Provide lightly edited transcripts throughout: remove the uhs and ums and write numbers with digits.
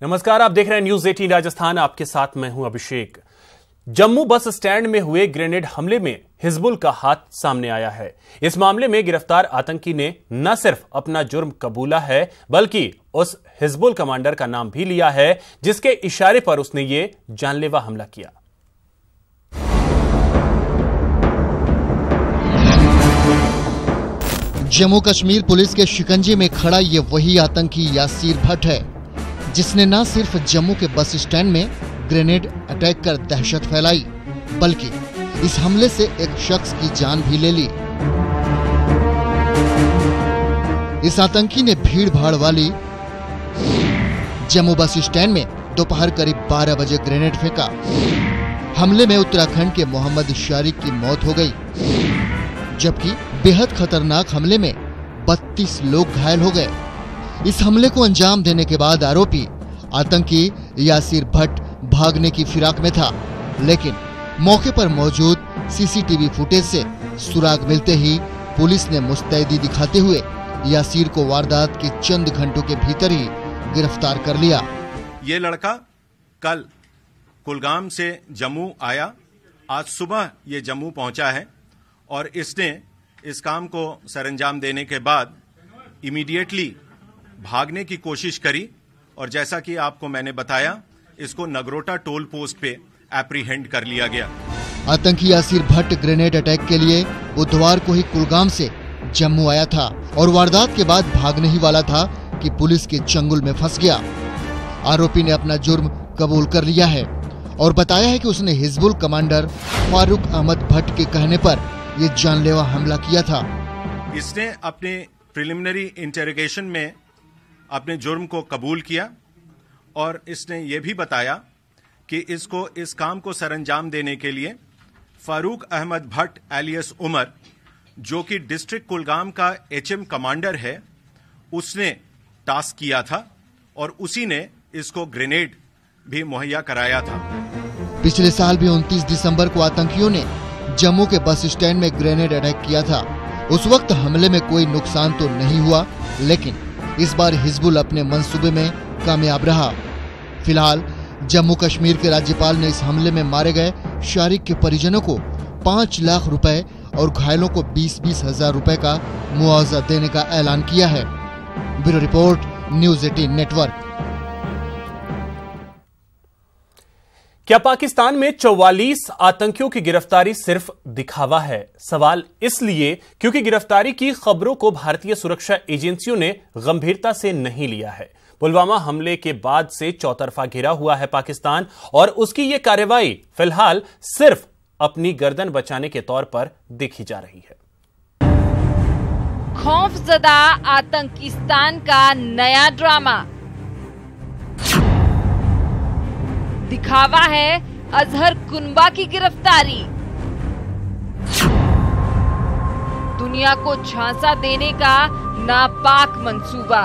नमस्कार, आप देख रहे हैं न्यूज 18 राजस्थान। आपके साथ मैं हूं अभिषेक। जम्मू बस स्टैंड में हुए ग्रेनेड हमले में हिजबुल का हाथ सामने आया है। इस मामले में गिरफ्तार आतंकी ने न सिर्फ अपना जुर्म कबूला है बल्कि उस हिजबुल कमांडर का नाम भी लिया है जिसके इशारे पर उसने ये जानलेवा हमला किया। जम्मू कश्मीर पुलिस के शिकंजे में खड़ा ये वही आतंकी यासीर भट्ट है जिसने न सिर्फ जम्मू के बस स्टैंड में ग्रेनेड अटैक कर दहशत फैलाई बल्कि इस हमले से एक शख्स की जान भी ले ली। इस आतंकी ने भीड़ भाड़ वाली जम्मू बस स्टैंड में दोपहर करीब 12 बजे ग्रेनेड फेंका। हमले में उत्तराखंड के मोहम्मद शारिक की मौत हो गई जबकि बेहद खतरनाक हमले में 32 लोग घायल हो गए। इस हमले को अंजाम देने के बाद आरोपी आतंकी यासीर भट्ट भागने की फिराक में था, लेकिन मौके पर मौजूद सीसीटीवी फुटेज से सुराग मिलते ही पुलिस ने मुस्तैदी दिखाते हुए यासीर को वारदात के चंद घंटों के भीतर ही गिरफ्तार कर लिया। ये लड़का कल कुलगाम से जम्मू आया, आज सुबह ये जम्मू पहुंचा है और इसने इस काम को सरंजाम देने के बाद इमीडिएटली भागने की कोशिश करी और जैसा कि आपको मैंने बताया, इसको नगरोटा टोल पोस्ट पे एप्रीहेंड कर लिया गया। आतंकी यासीर भट्ट ग्रेनेड अटैक के लिए बुधवार को ही कुलगाम से जम्मू आया था और वारदात के बाद भागने ही वाला था कि पुलिस के चंगुल में फंस गया। आरोपी ने अपना जुर्म कबूल कर लिया है और बताया है कि उसने हिजबुल कमांडर फारूक अहमद भट्ट के कहने पर ये जानलेवा हमला किया था। इसने अपने प्रिलिमिनरी इंटेरोगेशन में अपने जुर्म को कबूल किया और इसने ये भी बताया कि इसको इस काम को सरंजाम देने के लिए फारूक अहमद भट्ट एलियस उमर, जो कि डिस्ट्रिक्ट कुलगाम का एचएम कमांडर है, उसने टास्क किया था और उसी ने इसको ग्रेनेड भी मुहैया कराया था। पिछले साल भी 29 दिसंबर को आतंकियों ने जम्मू के बस स्टैंड में ग्रेनेड अटैक किया था। उस वक्त हमले में कोई नुकसान तो नहीं हुआ, लेकिन इस बार हिजबुल अपने मंसूबे में कामयाब रहा। फिलहाल जम्मू कश्मीर के राज्यपाल ने इस हमले में मारे गए शारिक के परिजनों को 5 लाख रुपए और घायलों को 20-20 हजार रुपए का मुआवजा देने का ऐलान किया है। Bureau report, news 18 network. क्या पाकिस्तान में 44 आतंकियों की गिरफ्तारी सिर्फ दिखावा है? सवाल इसलिए क्योंकि गिरफ्तारी की खबरों को भारतीय सुरक्षा एजेंसियों ने गंभीरता से नहीं लिया है। पुलवामा हमले के बाद से चौतरफा घिरा हुआ है पाकिस्तान और उसकी यह कार्रवाई फिलहाल सिर्फ अपनी गर्दन बचाने के तौर पर देखी जा रही है। खौफजदा आतंकिस्तान का नया ड्रामा दिखावा है अजहर कुनबा की गिरफ्तारी। दुनिया को झांसा देने का नापाक मंसूबा।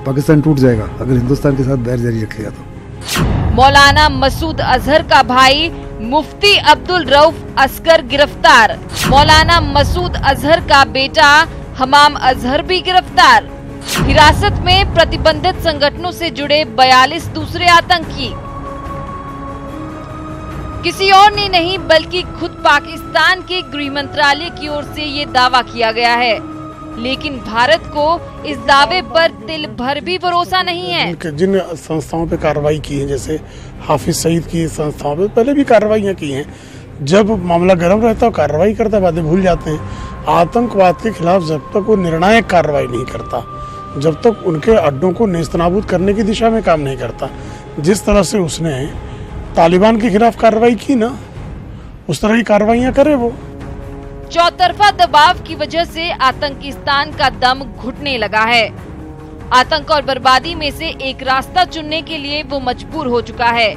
पाकिस्तान टूट जाएगा अगर हिंदुस्तान के साथ बैर जारी रखेगा तो। मौलाना मसूद अजहर का भाई मुफ्ती अब्दुल रऊफ असगर गिरफ्तार। मौलाना मसूद अजहर का बेटा हमाम अजहर भी गिरफ्तार। हिरासत में प्रतिबंधित संगठनों से जुड़े 42 दूसरे आतंकी। किसी और ने नहीं बल्कि खुद पाकिस्तान के गृह मंत्रालय की ओर से ये दावा किया गया है, लेकिन भारत को इस दावे पर तिल भर भी भरोसा नहीं है। जिन संस्थाओं पे कार्रवाई की है, जैसे हाफिज सईद की संस्थाओं पे पहले भी कार्रवाइयां की हैं। जब मामला गर्म रहता है कार्रवाई करता, बातें भूल जाते हैं। आतंकवाद के खिलाफ जब तक वो निर्णायक कार्रवाई नहीं करता, जब तक उनके अड्डों को नेस्तनाबूद करने की दिशा में काम नहीं करता, जिस तरह से उसने तालिबान के खिलाफ कार्रवाई की ना, उस तरह की कार्रवाइयां करे वो। चौतरफा दबाव की वजह से आतंकिस्तान का दम घुटने लगा है। आतंक और बर्बादी में से एक रास्ता चुनने के लिए वो मजबूर हो चुका है,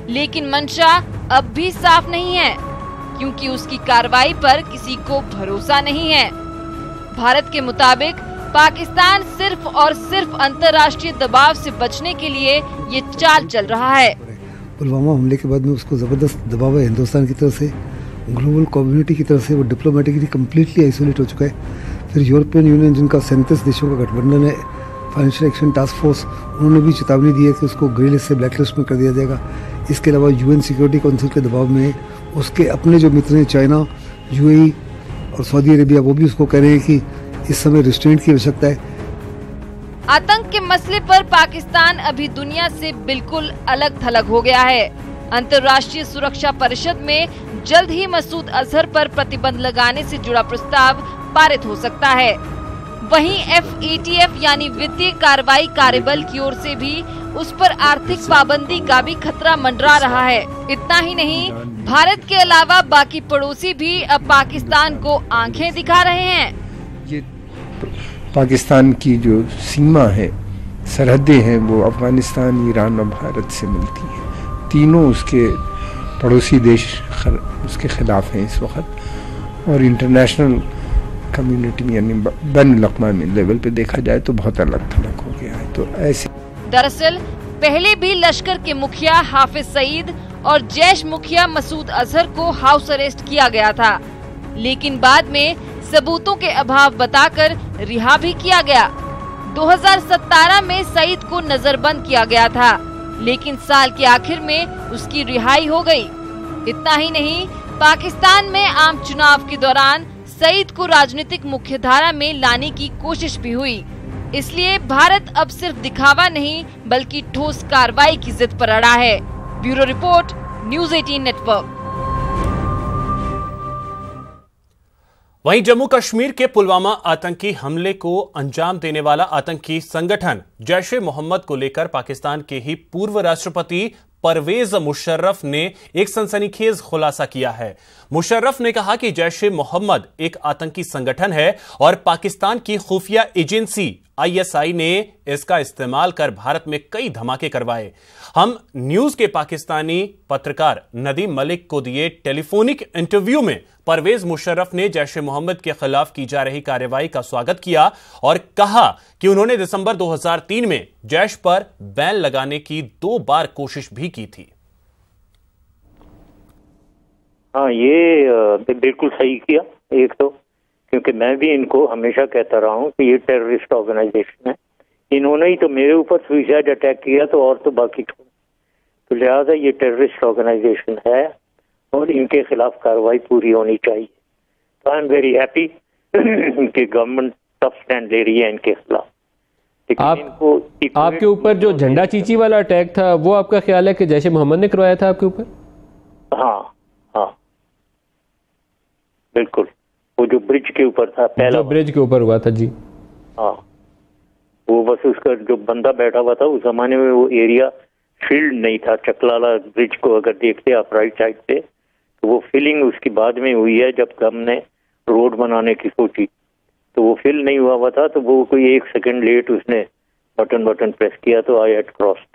लेकिन मंशा अब भी साफ नहीं है क्योंकि उसकी कार्रवाई पर किसी को भरोसा नहीं है। भारत के मुताबिक पाकिस्तान सिर्फ और सिर्फ अंतर्राष्ट्रीय दबाव से बचने के लिए ये चाल चल रहा है। पुलवामा हमले के बाद में उसको जबरदस्त दबाव है हिंदुस्तान की तरफ से, ग्लोबल कम्युनिटी की तरफ से। वो डिप्लोमेटिकली कम्प्लीटली आइसोलेट हो चुका है। फिर यूरोपियन यूनियन जिनका 37 देशों का गठबंधन है, फाइनेंशियल एक्शन टास्क फोर्स, उन्होंने भी चेतावनी दी है कि उसको ग्रे लिस्ट से ब्लैक लिस्ट में कर दिया जाएगा। इसके अलावा यूएन सिक्योरिटी काउंसिल के दबाव में उसके अपने जो मित्र हैं चाइना, यूएई और सऊदी अरेबिया, वो भी उसको कह रहे हैं कि इस समय रिस्ट्रेंट की आवश्यकता है। आतंक के मसले पर पाकिस्तान अभी दुनिया से बिल्कुल अलग थलग हो गया है। अंतर्राष्ट्रीय सुरक्षा परिषद में जल्द ही मसूद अजहर पर प्रतिबंध लगाने से जुड़ा प्रस्ताव पारित हो सकता है। वहीं FATF यानी वित्तीय कार्रवाई कार्यबल की ओर से भी उस पर आर्थिक पाबंदी का भी खतरा मंडरा रहा है। इतना ही नहीं, भारत के अलावा बाकी पड़ोसी भी अब पाकिस्तान को आंखें दिखा रहे हैं। ये पाकिस्तान की जो सीमा है, सरहदें हैं, वो अफगानिस्तान, ईरान और भारत से मिलती हैं। तीनों उसके पड़ोसी देश उसके खिलाफ हैं इस वक्त, और इंटरनेशनल कम्युनिटी में यानी बैनुल-अक़वामी लेवल पे देखा जाए तो बहुत अलग थलग हो गया है। तो ऐसे दरअसल पहले भी लश्कर के मुखिया हाफिज सईद और जैश मुखिया मसूद अजहर को हाउस अरेस्ट किया गया था, लेकिन बाद में सबूतों के अभाव बताकर रिहा भी किया गया। 2017 में सईद को नजरबंद किया गया था, लेकिन साल के आखिर में उसकी रिहाई हो गई। इतना ही नहीं, पाकिस्तान में आम चुनाव के दौरान सईद को राजनीतिक मुख्यधारा में लाने की कोशिश भी हुई। इसलिए भारत अब सिर्फ दिखावा नहीं बल्कि ठोस कार्रवाई की जिद पर अड़ा है। Bureau report, news 18 network. वहीं जम्मू कश्मीर के पुलवामा आतंकी हमले को अंजाम देने वाला आतंकी संगठन जैश ए मोहम्मद को लेकर पाकिस्तान के ही पूर्व राष्ट्रपति परवेज मुशर्रफ ने एक सनसनीखेज खुलासा किया है। मुशर्रफ ने कहा कि जैश ए मोहम्मद एक आतंकी संगठन है और पाकिस्तान की खुफिया एजेंसी ISI ने इसका इस्तेमाल कर भारत में कई धमाके करवाए। हम न्यूज के पाकिस्तानी पत्रकार नदीम मलिक को दिए टेलीफोनिक इंटरव्यू में परवेज मुशर्रफ ने जैश ए मोहम्मद के खिलाफ की जा रही कार्रवाई का स्वागत किया और कहा कि उन्होंने दिसंबर 2003 में जैश पर बैन लगाने की 2 बार कोशिश भी की थी। हाँ, ये बिल्कुल सही किया। एक तो क्योंकि मैं भी इनको हमेशा कहता रहा हूँ कि ये टेररिस्ट ऑर्गेनाइजेशन है। इन्होंने ही तो मेरे ऊपर सुसाइड अटैक किया, तो और तो बाकी तो लिहाजा ये टेररिस्ट ऑर्गेनाइजेशन है और इनके खिलाफ कार्रवाई पूरी होनी चाहिए। तो आई एम वेरी हैप्पी कि गवर्नमेंट टफ स्टैंड ले रही है इनके खिलाफ। आपके ऊपर जो झंडा चीची वाला अटैक था, वो आपका ख्याल है कि जैश ए मोहम्मद ने करवाया था आपके ऊपर? हाँ, बिल्कुल। वो जो ब्रिज के ऊपर था, पहला जो ब्रिज के ऊपर हुआ था जी। हाँ, वो बस उसका जो बंदा बैठा हुआ था, उस जमाने में वो एरिया फील्ड नहीं था। चकलाला ब्रिज को अगर देखते आप राइट साइड से, तो वो फिलिंग उसकी बाद में हुई है जब हमने रोड बनाने की सोची, तो वो फिल नहीं हुआ था। तो वो कोई 1 सेकंड लेट उसने बटन प्रेस किया तो आई हैड क्रॉस्ड।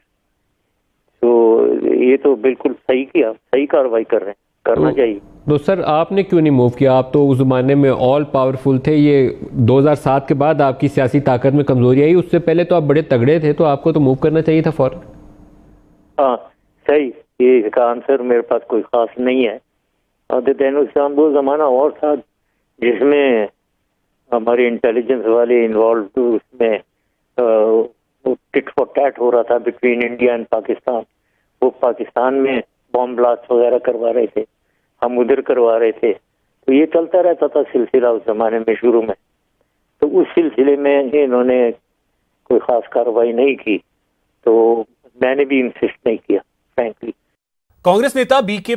तो ये तो बिल्कुल सही किया, सही कार्रवाई कर रहे हैं, करना चाहिए। तो सर आपने क्यों नहीं मूव किया? आप तो उस जमाने में ऑल पावरफुल थे। ये 2007 के बाद आपकी सियासी ताकत में कमजोरी आई, उससे पहले तो आप बड़े तगड़े थे, तो आपको तो मूव करना चाहिए था फौरन। हाँ, सही। ये इसका आंसर मेरे पास कोई खास नहीं है। वो जमाना और था जिसमें हमारे इंटेलिजेंस वाले इन्वॉल्व, उसमें टिट फॉर टैट हो रहा था बिटवीन इंडिया एंड पाकिस्तान। वो पाकिस्तान में बॉम्ब ब्लास्ट वगैरह करवा रहे थे, हम उधर करवा रहे थे। तो ये चलता रहता था सिलसिला उस जमाने में शुरू में। तो उस सिलसिले में इन्होंने कोई खास कार्रवाई नहीं की, तो मैंने भी इंसिस्ट नहीं किया फ्रैंकली। कांग्रेस नेता BK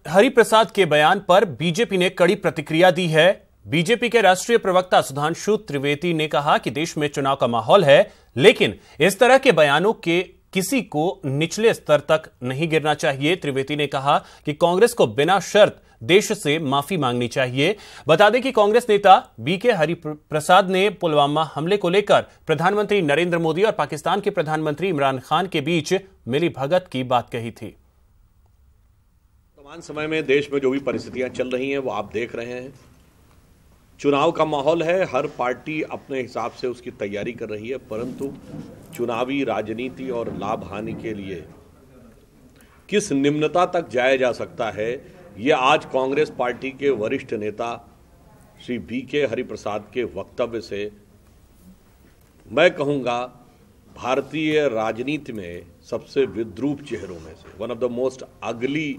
हरिप्रसाद के बयान पर बीजेपी ने कड़ी प्रतिक्रिया दी है। बीजेपी के राष्ट्रीय प्रवक्ता सुधांशु त्रिवेदी ने कहा कि देश में चुनाव का माहौल है, लेकिन इस तरह के बयानों के किसी को निचले स्तर तक नहीं गिरना चाहिए। त्रिवेदी ने कहा कि कांग्रेस को बिना शर्त देश से माफी मांगनी चाहिए। बता दें कि कांग्रेस नेता BK हरिप्रसाद ने पुलवामा हमले को लेकर प्रधानमंत्री नरेंद्र मोदी और पाकिस्तान के प्रधानमंत्री इमरान खान के बीच मिलीभगत की बात कही थी। वर्तमान समय में देश में जो भी परिस्थितियां चल रही हैं वो आप देख रहे हैं। चुनाव का माहौल है, हर पार्टी अपने हिसाब से उसकी तैयारी कर रही है, परंतु चुनावी राजनीति और लाभ हानि के लिए किस निम्नता तक जाया जा सकता है, ये आज कांग्रेस पार्टी के वरिष्ठ नेता श्री BK हरिप्रसाद के वक्तव्य से मैं कहूँगा भारतीय राजनीति में सबसे विद्रूप चेहरों में से, one of the most ugly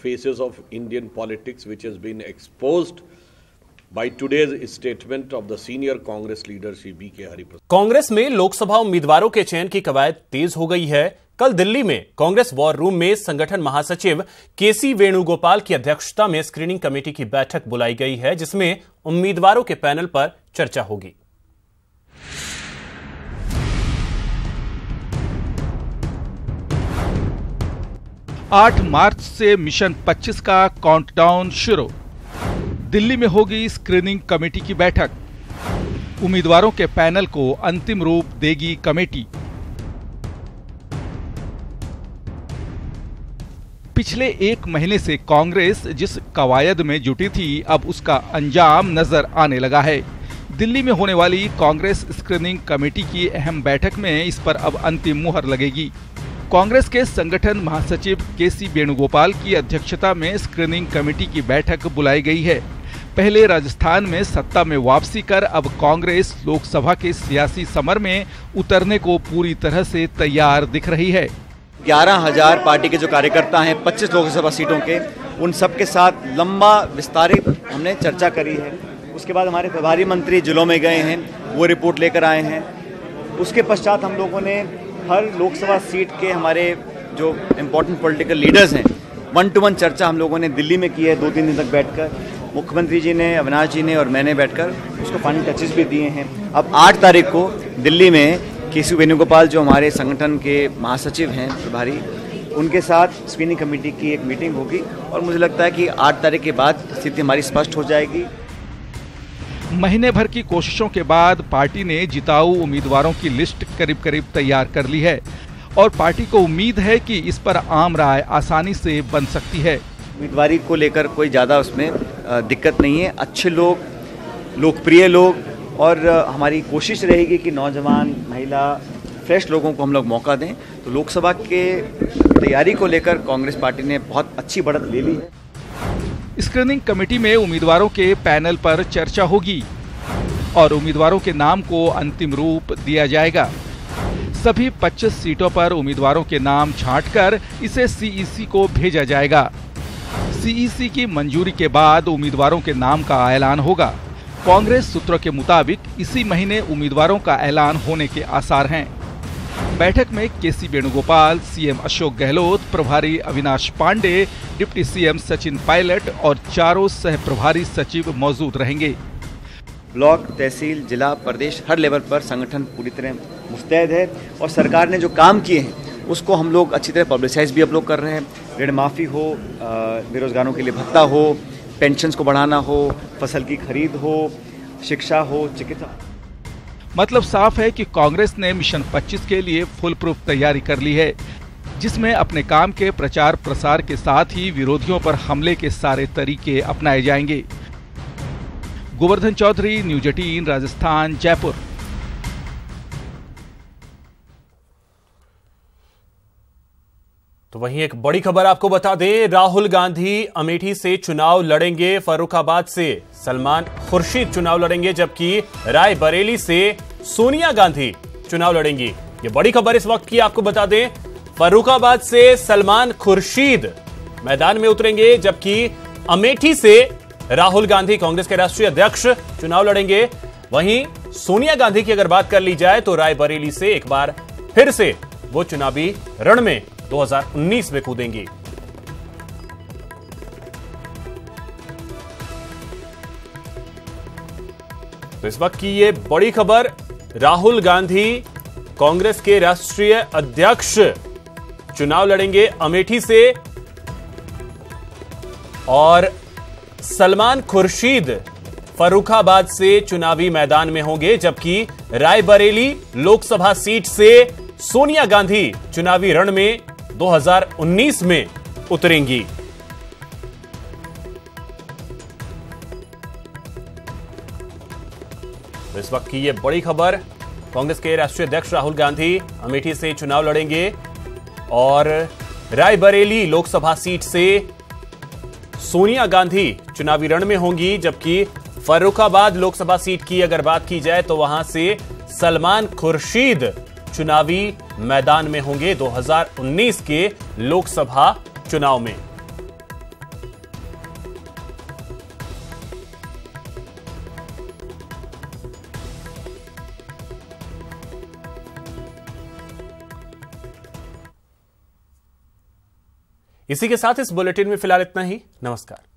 faces of Indian politics which has been exposed by today's statement of the senior Congress leader Shri B.K. Hariprasad. Congress में लोकसभा उम्मीदवारों के चयन की कवायद तेज हो गई है। कल दिल्ली में कांग्रेस वॉर रूम में संगठन महासचिव केसी वेणुगोपाल की अध्यक्षता में स्क्रीनिंग कमेटी की बैठक बुलाई गई है, जिसमें उम्मीदवारों के पैनल पर चर्चा होगी। आठ मार्च से मिशन 25 का काउंटडाउन शुरू। दिल्ली में होगी स्क्रीनिंग कमेटी की बैठक। उम्मीदवारों के पैनल को अंतिम रूप देगी कमेटी। पिछले एक महीने से कांग्रेस जिस कवायद में जुटी थी, अब उसका अंजाम नजर आने लगा है। दिल्ली में होने वाली कांग्रेस स्क्रीनिंग कमेटी की अहम बैठक में इस पर अब अंतिम मुहर लगेगी। कांग्रेस के संगठन महासचिव केसी वेणुगोपाल की अध्यक्षता में स्क्रीनिंग कमेटी की बैठक बुलाई गई है। पहले राजस्थान में सत्ता में वापसी कर अब कांग्रेस लोकसभा के सियासी समर में उतरने को पूरी तरह से तैयार दिख रही है। 11,000 पार्टी के जो कार्यकर्ता हैं 25 लोकसभा सीटों के, उन सब के साथ लंबा विस्तारित हमने चर्चा करी है। उसके बाद हमारे प्रभारी मंत्री जिलों में गए हैं, वो रिपोर्ट लेकर आए हैं। उसके पश्चात हम लोगों ने हर लोकसभा सीट के हमारे जो इम्पोर्टेंट पॉलिटिकल लीडर्स हैं, 1-to-1 चर्चा हम लोगों ने दिल्ली में की है। 2-3 दिन तक बैठकर मुख्यमंत्री जी ने, अविनाश जी ने और मैंने बैठकर उसको फाइनल टचेस भी दिए हैं। अब 8 तारीख को दिल्ली में केसी वेणुगोपाल जो हमारे संगठन के महासचिव हैं प्रभारी, उनके साथ स्क्रीनिंग कमेटी की एक मीटिंग होगी और मुझे लगता है कि 8 तारीख के बाद स्थिति हमारी स्पष्ट हो जाएगी। महीने भर की कोशिशों के बाद पार्टी ने जिताऊ उम्मीदवारों की लिस्ट करीब करीब तैयार कर ली है और पार्टी को उम्मीद है कि इस पर आम राय आसानी से बन सकती है। उम्मीदवारी को लेकर कोई ज़्यादा उसमें दिक्कत नहीं है। अच्छे लोग, लोकप्रिय लोग, और हमारी कोशिश रहेगी कि नौजवान, महिला, फ्रेश लोगों को हम लोग मौका दें। तो लोकसभा के तैयारी को लेकर कांग्रेस पार्टी ने बहुत अच्छी बढ़त ले ली है। स्क्रीनिंग कमेटी में उम्मीदवारों के पैनल पर चर्चा होगी और उम्मीदवारों के नाम को अंतिम रूप दिया जाएगा। सभी 25 सीटों पर उम्मीदवारों के नाम छांटकर इसे सीईसी को भेजा जाएगा। सीईसी की मंजूरी के बाद उम्मीदवारों के नाम का ऐलान होगा। कांग्रेस सूत्रों के मुताबिक इसी महीने उम्मीदवारों का ऐलान होने के आसार हैं। बैठक में केसी वेणुगोपाल, सीएम अशोक गहलोत, प्रभारी अविनाश पांडे, डिप्टी सीएम सचिन पायलट और चारों सह प्रभारी सचिव मौजूद रहेंगे। ब्लॉक, तहसील, जिला, प्रदेश, हर लेवल पर संगठन पूरी तरह मुस्तैद है और सरकार ने जो काम किए हैं उसको हम लोग अच्छी तरह पब्लिसाइज भी अब लोग कर रहे हैं। ऋण माफ़ी हो, बेरोजगारों के लिए भत्ता हो, पेंशन्स को बढ़ाना हो, फसल की खरीद हो, शिक्षा हो, चिकित्सा। मतलब साफ है कि कांग्रेस ने मिशन 25 के लिए फुल प्रूफ तैयारी कर ली है, जिसमें अपने काम के प्रचार प्रसार के साथ ही विरोधियों पर हमले के सारे तरीके अपनाए जाएंगे। गोवर्धन चौधरी, न्यूज 18, राजस्थान, जयपुर। तो वहीं एक बड़ी खबर आपको बता दें, राहुल गांधी अमेठी से चुनाव लड़ेंगे। फर्रुखाबाद से सलमान खुर्शीद चुनाव लड़ेंगे, जबकि रायबरेली से सोनिया गांधी चुनाव लड़ेंगी। ये बड़ी खबर इस वक्त की आपको बता दें, फर्रुखाबाद से सलमान खुर्शीद मैदान में उतरेंगे, जबकि अमेठी से राहुल गांधी, कांग्रेस के राष्ट्रीय अध्यक्ष, चुनाव लड़ेंगे। वहीं सोनिया गांधी की अगर बात कर ली जाए तो रायबरेली से एक बार फिर से वो चुनावी रण में 2019 में कूदेंगी। तो इस वक्त की ये बड़ी खबर, राहुल गांधी कांग्रेस के राष्ट्रीय अध्यक्ष चुनाव लड़ेंगे अमेठी से और सलमान खुर्शीद फर्रुखाबाद से चुनावी मैदान में होंगे, जबकि रायबरेली लोकसभा सीट से सोनिया गांधी चुनावी रण में 2019 में उतरेंगी। तो इस वक्त की ये बड़ी खबर, कांग्रेस के राष्ट्रीय अध्यक्ष राहुल गांधी अमेठी से चुनाव लड़ेंगे और रायबरेली लोकसभा सीट से सोनिया गांधी चुनावी रण में होंगी, जबकि फर्रुखाबाद लोकसभा सीट की अगर बात की जाए तो वहां से सलमान खुर्शीद चुनावी मैदान में होंगे 2019 के लोकसभा चुनाव में। इसी के साथ इस बुलेटिन में फिलहाल इतना ही। नमस्कार।